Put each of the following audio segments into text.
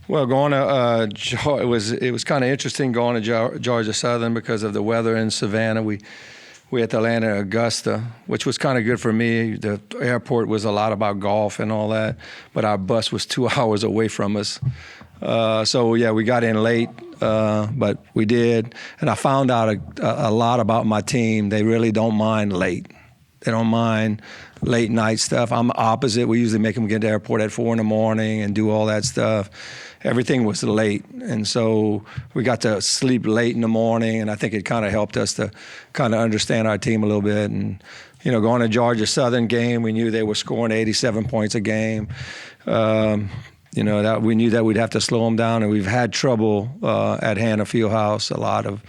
Well, going to it was kind of interesting going to Georgia Southern because of the weather in Savannah. We had to land in Augusta, which was kind of good for me. The airport was a lot about golf and all that, but our bus was 2 hours away from us. So yeah, we got in late, but we did. And I found out a lot about my team. They really don't mind late. They don't mind late night stuff. I'm the opposite. We usually make them get to the airport at 4 a.m. and do all that stuff. Everything was late, and so we got to sleep late in the morning, and I think it kind of helped us to kind of understand our team a little bit. And, you know, going to Georgia Southern game, we knew they were scoring 87 points a game. You know, that we knew that we'd have to slow them down, and we've had trouble at Hannah Fieldhouse, a lot of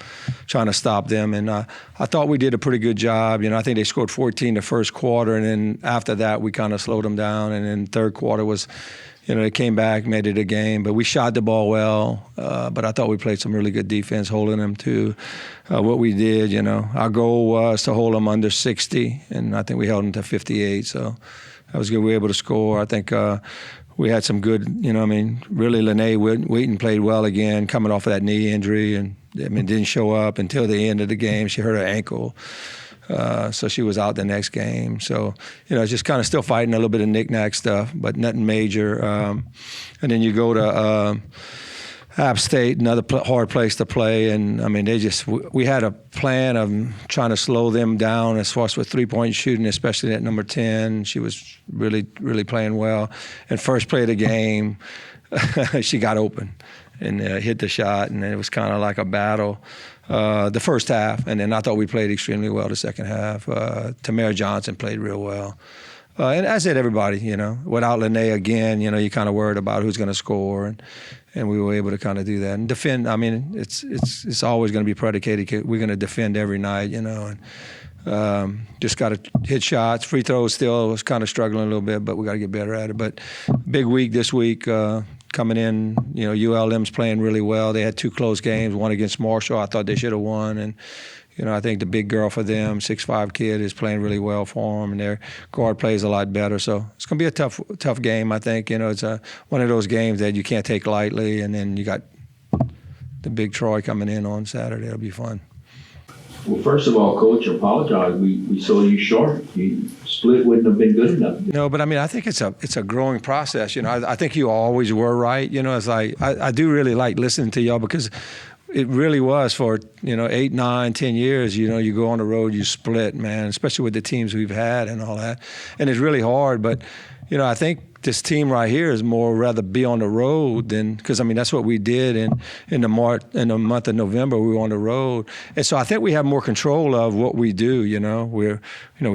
trying to stop them. And I thought we did a pretty good job. You know, I think they scored 14 the first quarter, and then after that we kind of slowed them down. And then third quarter was, you know, they came back, made it a game. But we shot the ball well, but I thought we played some really good defense, holding them to what we did. You know, our goal was to hold them under 60, and I think we held them to 58. So that was good. We were able to score. I think we had some good, you know, I mean, really Lene Wheaton played well again, coming off of that knee injury, and I mean, didn't show up until the end of the game. She hurt her ankle, so she was out the next game. So, you know, just kind of still fighting a little bit of knick-knack stuff, but nothing major. And then you go to App State, another hard place to play, and I mean, we had a plan of trying to slow them down as far as with three-point shooting, especially at number 10. She was really, really playing well. And first play of the game, she got open and hit the shot, and it was kind of like a battle the first half. And then I thought we played extremely well the second half. Tamara Johnson played real well. And as did everybody, you know. Without Lene again, you know, you're kind of worried about who's going to score, and we were able to kind of do that and defend. I mean, it's always going to be predicated. We're going to defend every night, you know, and just got to hit shots. Free throws still was kind of struggling a little bit, but we got to get better at it. But big week this week coming in. You know, ULM's playing really well. They had 2 close games, one against Marshall. I thought they should have won, and you know, I think the big girl for them, 6'5" kid, is playing really well for them, and their guard plays a lot better. So it's going to be a tough game, I think. You know, it's one of those games that you can't take lightly, and then you got the big Troy coming in on Saturday. It'll be fun. Well, first of all, Coach, I apologize. We saw you short. You split wouldn't have been good enough. No, but I mean, I think it's a growing process. You know, I think you always were right. You know, it's like I do really like listening to y'all because it really was for, you know, 8, 9, 10 years, you know, you go on the road, you split, man, especially with the teams we've had and all that. And it's really hard, but, you know, I think this team right here is more rather be on the road than, because I mean that's what we did in the month of November. We were on the road, and so I think we have more control of what we do. You know, we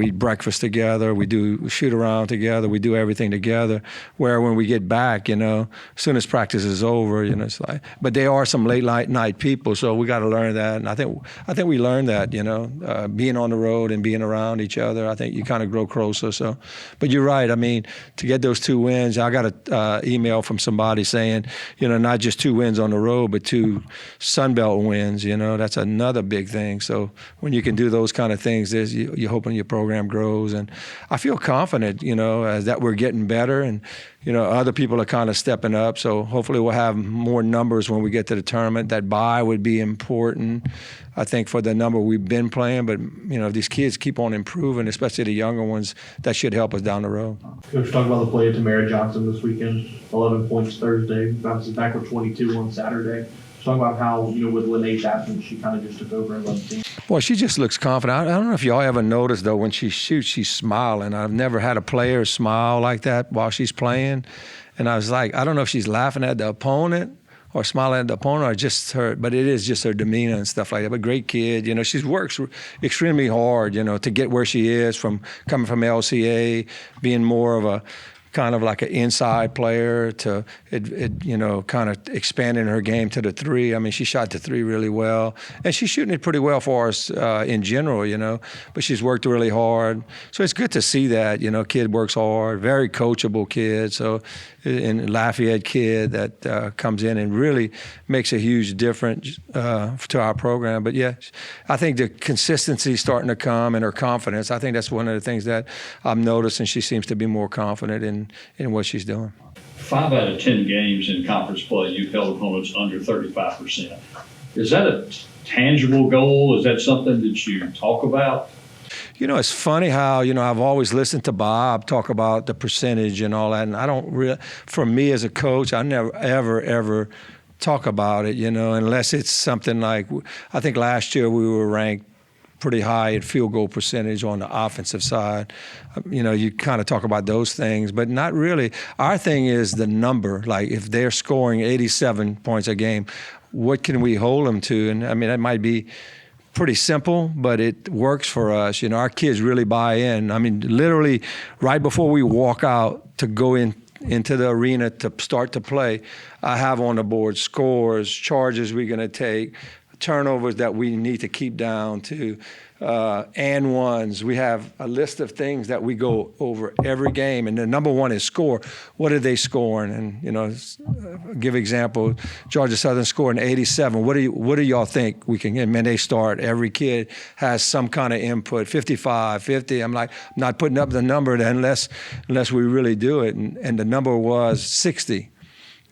eat breakfast together, we shoot around together, we do everything together. Where when we get back, you know, as soon as practice is over, you know, it's like. But they are some late night people, so we got to learn that. And I think we learned that. You know, being on the road and being around each other, I think you kind of grow closer. So, but you're right. I mean, to get those 2 wins. I got an email from somebody saying, you know, not just 2 wins on the road, but 2 Sun Belt wins. You know, that's another big thing. So when you can do those kind of things, you're hoping your program grows. And I feel confident, you know, that we're getting better, and you know, other people are kind of stepping up. So hopefully we'll have more numbers when we get to the tournament. That bye would be important, I think, for the number we've been playing. But, you know, if these kids keep on improving, especially the younger ones, that should help us down the road. Coach, talk about the play of Tamara Johnson this weekend. 11 points Thursday, bounces back with 22 on Saturday. Talk about how, you know, with Lene's absence, she kind of just took over and led the team. Well, she just looks confident. I don't know if y'all ever noticed, though, when she shoots, she's smiling. I've never had a player smile like that while she's playing. And I was like, I don't know if she's laughing at the opponent or smiling at the opponent or just her, but it is just her demeanor and stuff like that. But great kid, you know, she works extremely hard, you know, to get where she is from coming from LCA, being more of a kind of like an inside player to, you know, kind of expanding her game to the 3. I mean, she shot the 3 really well. And she's shooting it pretty well for us in general, you know. But she's worked really hard. So it's good to see that, you know, kid works hard, very coachable kid. So, and Lafayette kid that comes in and really makes a huge difference to our program. But yeah, I think the consistency is starting to come and her confidence. I think that's one of the things that I'm noticing. She seems to be more confident in what she's doing. 5 out of 10 games in conference play, you've held opponents under 35%. Is that a tangible goal? Is that something that you talk about? You know, it's funny how, I've always listened to Bob talk about the percentage and all that, and I don't really, for me as a coach, I never, ever talk about it, unless it's something like, I think last year we were ranked pretty high at field goal percentage on the offensive side. You kind of talk about those things, but not really. Our thing is the number, like if they're scoring 87 points a game, what can we hold them to? And I mean, that might be pretty simple, but it works for us. Our kids really buy in. I mean, literally right before we walk out to go into the arena to start to play, I have on the board scores, charges we're going to take, turnovers that we need to keep down to, and ones. We have a list of things that we go over every game, and the number one is score. What are they scoring? And give example, Georgia Southern scoring 87. What do y'all think we can get? Man, they start. Every kid has some kind of input. 55, 50. I'm like, I'm not putting up the number unless we really do it. And the number was 60.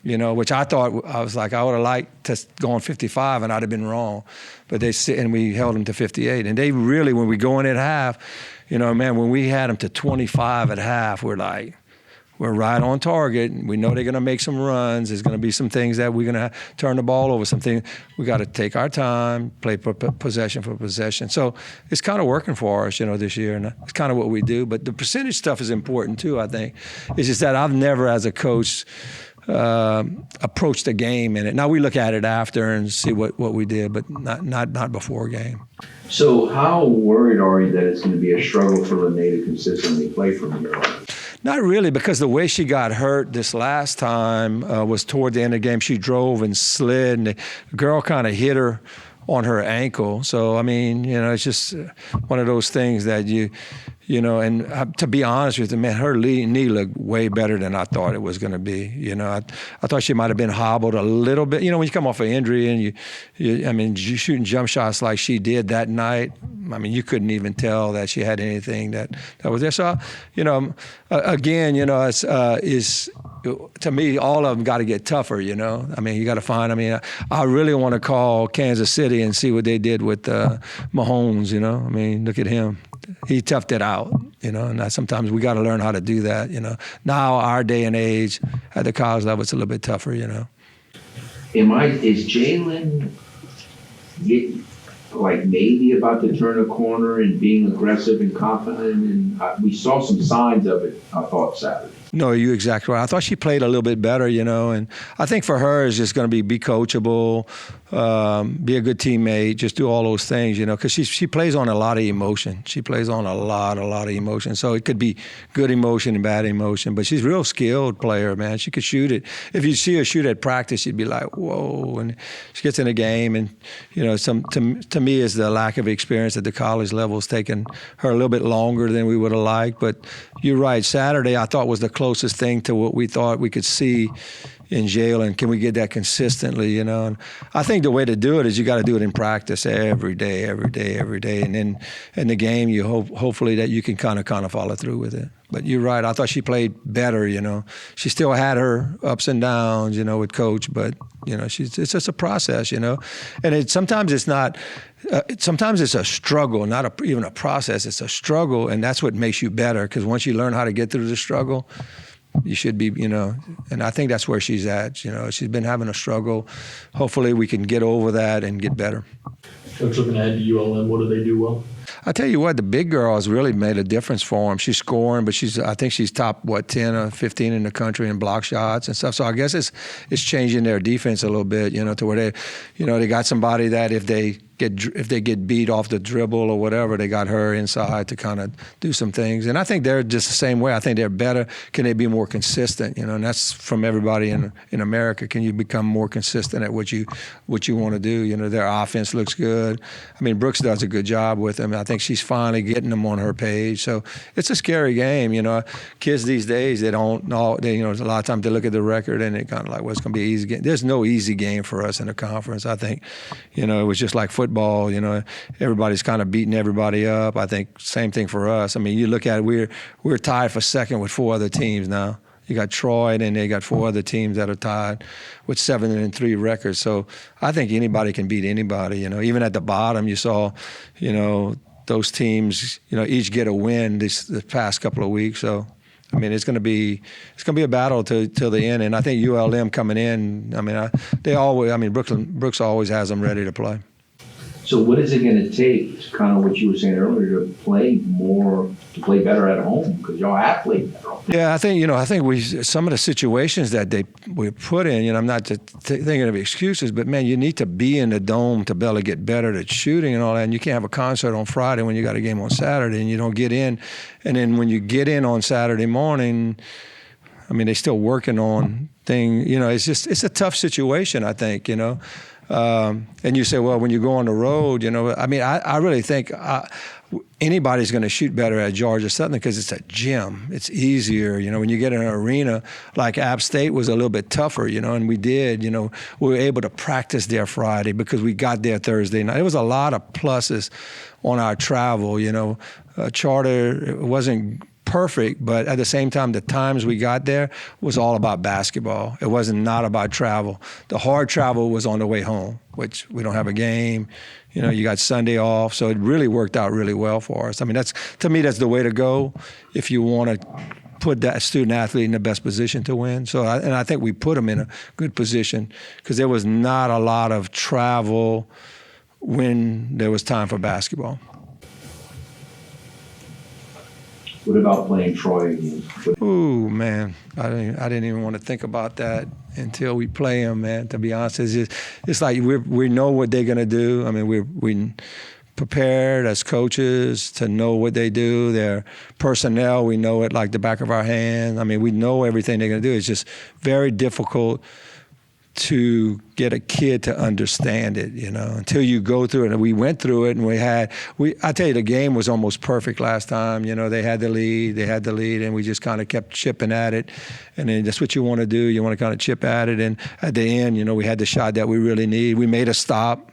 Which I thought, I was like, I would have liked to go on 55 and I'd have been wrong. But and we held them to 58. And they really, when we go in at half, man, when we had them to 25 at half, we're right on target. We know they're going to make some runs. There's going to be some things that we're going to turn the ball over, something we got to take our time, play possession for possession. So it's kind of working for us, this year. And it's kind of what we do. But the percentage stuff is important too, I think. It's just that I've never, as a coach, approach the game in it. Now we look at it after and see what we did, but not before a game. So how worried are you that it's going to be a struggle for Lene to consistently play from here on? Not really, because the way she got hurt this last time was toward the end of the game. She drove and slid, and the girl kind of hit her on her ankle. So, I mean, it's just one of those things that and to be honest with you, man, her knee looked way better than I thought it was going to be. I thought she might have been hobbled a little bit. When you come off an injury and you shooting jump shots like she did that night, I mean, you couldn't even tell that she had anything that was there. So, again, it's to me, all of them got to get tougher, I mean, you got to find, I really want to call Kansas City and see what they did with Mahomes, I mean, look at him. He toughed it out, and sometimes we got to learn how to do that, Now, our day and age at the college level, it's a little bit tougher, Is Jalen maybe about to turn a corner and being aggressive and confident? And we saw some signs of it, I thought, Saturday. No, you're exactly right. I thought she played a little bit better, and I think for her it's just going to be coachable, be a good teammate, just do all those things, because she plays on a lot of emotion. She plays on a lot of emotion. So it could be good emotion and bad emotion, but she's a real skilled player, man. She could shoot it. If you see her shoot at practice, you'd be like, whoa. And she gets in a game, and to me, is the lack of experience at the college level is taking her a little bit longer than we would have liked. But you're right. Saturday, I thought, was the closest thing to what we thought we could see in Jalen. Can we get that consistently, And I think the way to do it is you got to do it in practice every day. And then in the game, you hopefully that you can kind of follow through with it. But you're right. I thought she played better, She still had her ups and downs, with Coach. But, it's just a process, And sometimes it's not sometimes it's a struggle, not even a process. It's a struggle, and that's what makes you better, because once you learn how to get through the struggle, you should be, and I think that's where she's at. She's been having a struggle. Hopefully we can get over that and get better. Coach, looking ahead to ULM, what do they do well? I tell you what, the big girl has really made a difference for them. She's scoring, but I think she's top 10 or 15 in the country in block shots and stuff. So I guess it's changing their defense a little bit, to where they got somebody that if they get beat off the dribble or whatever, they got her inside to kind of do some things. And I think they're just the same way. I think they're better. Can they be more consistent? And that's from everybody in America. Can you become more consistent at what you want to do? Their offense looks good. I mean, Brooks does a good job with them. I think she's finally getting them on her page. So it's a scary game. Kids these days, they don't know. A lot of times they look at the record and they kind of like, well, it's going to be an easy game. There's no easy game for us in the conference. I think, it was just like football. Everybody's kind of beating everybody up. I think same thing for us. I mean, you look at it, we're tied for second with 4 other teams now. You got Troy, and then they got 4 other teams that are tied with 7-3 records. So I think anybody can beat anybody. Even at the bottom, you saw, those teams, each get a win the past couple of weeks. So I mean, it's going to be a battle till the end. And I think ULM coming in, I mean, Brooks always has them ready to play. So what is it going to take, kind of what you were saying earlier, to play better at home? Because y'all have played better. Yeah, I think some of the situations that we put in, I'm not thinking of excuses, but man, you need to be in the dome to be able to get better at shooting and all that. And you can't have a concert on Friday when you got a game on Saturday and you don't get in. And then when you get in on Saturday morning, I mean, they're still working on things. It's a tough situation, I think, and you say, well, when you go on the road, I mean, I really think anybody's going to shoot better at Georgia Southern because it's a gym. It's easier, when you get in an arena like App State was a little bit tougher, and we did, we were able to practice there Friday because we got there Thursday night. It was a lot of pluses on our travel, charter wasn't perfect, but at the same time, the times we got there was all about basketball. It wasn't not about travel. The hard travel was on the way home, which we don't have a game. You got Sunday off, so it really worked out really well for us. I mean, to me, that's the way to go if you want to put that student athlete in the best position to win. So, I think we put them in a good position because there was not a lot of travel when there was time for basketball. What about playing Troy again? Ooh, man, I didn't even want to think about that until we play them, man. To be honest, it's like we know what they're gonna do. I mean, we prepared as coaches to know what they do. Their personnel, we know it like the back of our hand. I mean, we know everything they're gonna do. It's just very difficult to get a kid to understand it, until you go through it. And we went through it, and I tell you, the game was almost perfect last time. They had the lead, and we just kind of kept chipping at it. And then that's what you want to do. You want to kind of chip at it. And at the end, we had the shot that we really need. We made a stop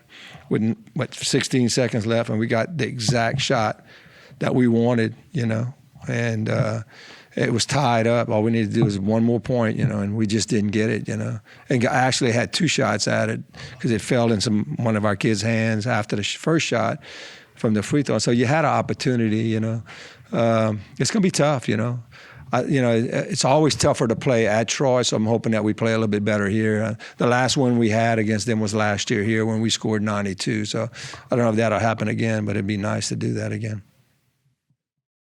with 16 seconds left, and we got the exact shot that we wanted, and it was tied up. All we needed to do was one more point, and we just didn't get it, And I actually had 2 shots at it because it fell in one of our kids' hands after the first shot from the free throw. So you had an opportunity, It's going to be tough, It's always tougher to play at Troy, so I'm hoping that we play a little bit better here. The last one we had against them was last year here when we scored 92. So I don't know if that'll happen again, but it'd be nice to do that again.